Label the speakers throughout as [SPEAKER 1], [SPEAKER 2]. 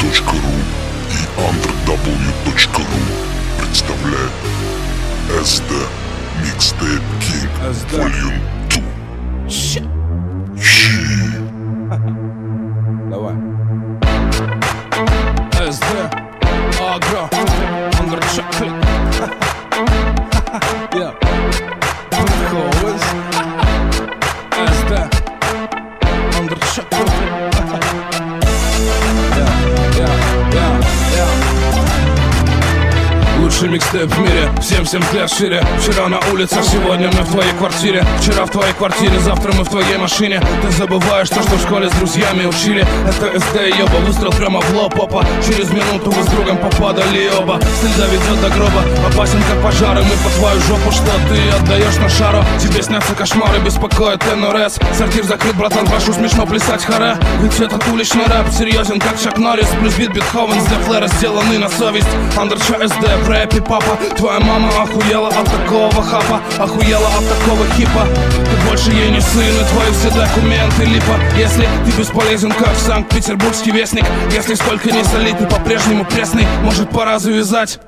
[SPEAKER 1] Mixtape.ru и underw.ru представляет SD Mixtape King Volume 2.
[SPEAKER 2] Давай. SD Agro Under Chocolate. Yeah. Always SD Under Chocolate. Лучший микстейп в мире, всем взгляд шире. Вчера на улицах, сегодня мы в твоей квартире. Вчера в твоей квартире, завтра мы в твоей машине. Ты забываешь то, что в школе с друзьями учили. Это СД, ёба, выстрел прямо в лоб, опа. Через минуту вы с другом попадали оба. Стиль ведет до гроба, опасен как пожары. Мы по твою жопу, что ты отдаешь на шару. Тебе снятся кошмары, беспокоит НРС. Сортир закрыт, братан, прошу смешно плясать харе. Ведь этот уличный рэп серьезен, как Чак Норрис. Плюс бит Бетховен, для флэра сделаны на совесть. Андерча СД, рэпи, папа. Твоя мама охуела от такого хапа, охуела от такого хипа. Ты больше ей не сын, и твои все документы липа. Если ты бесполезен, как Санкт-Петербургский вестник. Если сколько не солить, ты по-прежнему пресный. Может, пора завязать?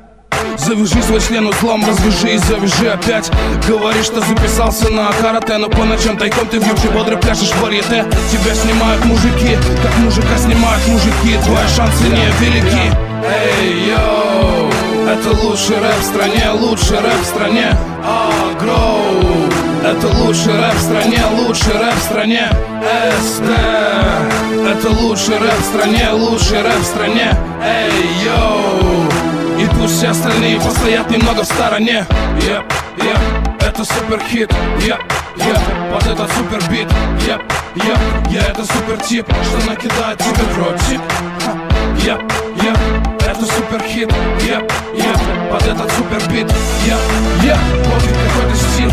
[SPEAKER 2] Завяжи свой член узлом, развяжи и завяжи опять. Говоришь, что записался на карате, но по ночам тайком ты в юбке бодро пляшешь в варьете. Тебя снимают мужики, как мужика снимают мужики. Твои шансы не велики. Эй, йоу, это лучший рэп в стране, лучший рэп в стране. Агро, это лучший рэп в стране, лучший рэп в стране. СД, это лучший рэп в стране, лучший рэп в стране. Эй, йоу, и пусть все остальные постоят немного в стороне. Это супер хит, под этот супер бит. Я это супер тип, что накидает тебе в ротик. Это супер хит, под этот супер бит. Пофиг какой ты стиль,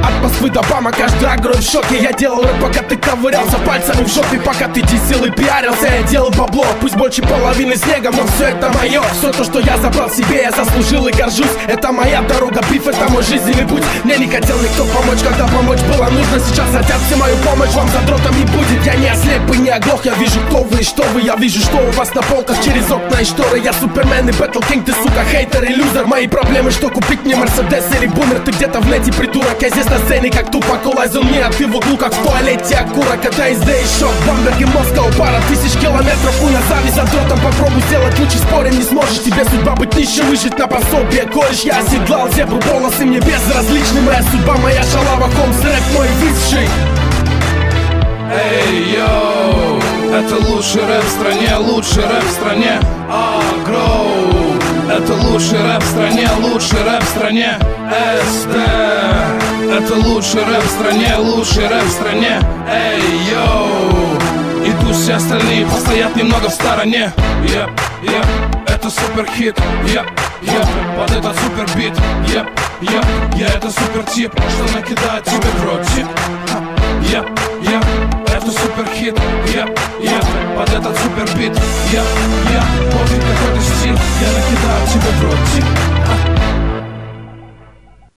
[SPEAKER 3] от Москвы до Бама каждый агро в шоке. Я делал рэп, пока ты ковырялся пальцами в жопе. Пока ты дисел и пиарился, я делал бабло. Пусть больше половины снегом, но все это мое. Все то, что я забрал себе, я заслужил и горжусь. Это моя дорога, биф, это мой жизненный путь. Мне не хотел никто помочь, когда помочь было нужно. Сейчас хотят все мою помощь, вам задротом не будет. Я не ослеп и не оглох, я вижу, кто вы и что вы. Я вижу, что у вас на полках через окна и шторы. Я супермен и бэтл кинг, ты сука хейтер и лузер. Мои проблемы, что купить мне Мерседес или бумер. Ты где-то в нете придурок, я здесь на сцене как Тупак. Улазил мне, а ты в углу как в туалете окурок. Это СД и шок, Бамберг и Москва. Пара тысяч километров, у нас зависть за дротом. Попробуй сделать лучше, спорим, не сможешь. Тебе судьба быть нищим, выжить на пособие. Кореш, я оседлал зебру, волосы мне безразличны. Моя судьба, моя шалава, Холмс, рэп мой высший.
[SPEAKER 2] Эй, йоу, это лучший рэп в стране, лучший рэп в стране. Агро, это лучший рэп в стране, лучший рэп в стране. СД, это лучший рэп в стране, лучший рэп в стране. Эй, йоу, и пусть все остальные постоят немного в стороне. Это супер хит, под этот супер бит. Я это супер тип, что накидает тебе в ротик.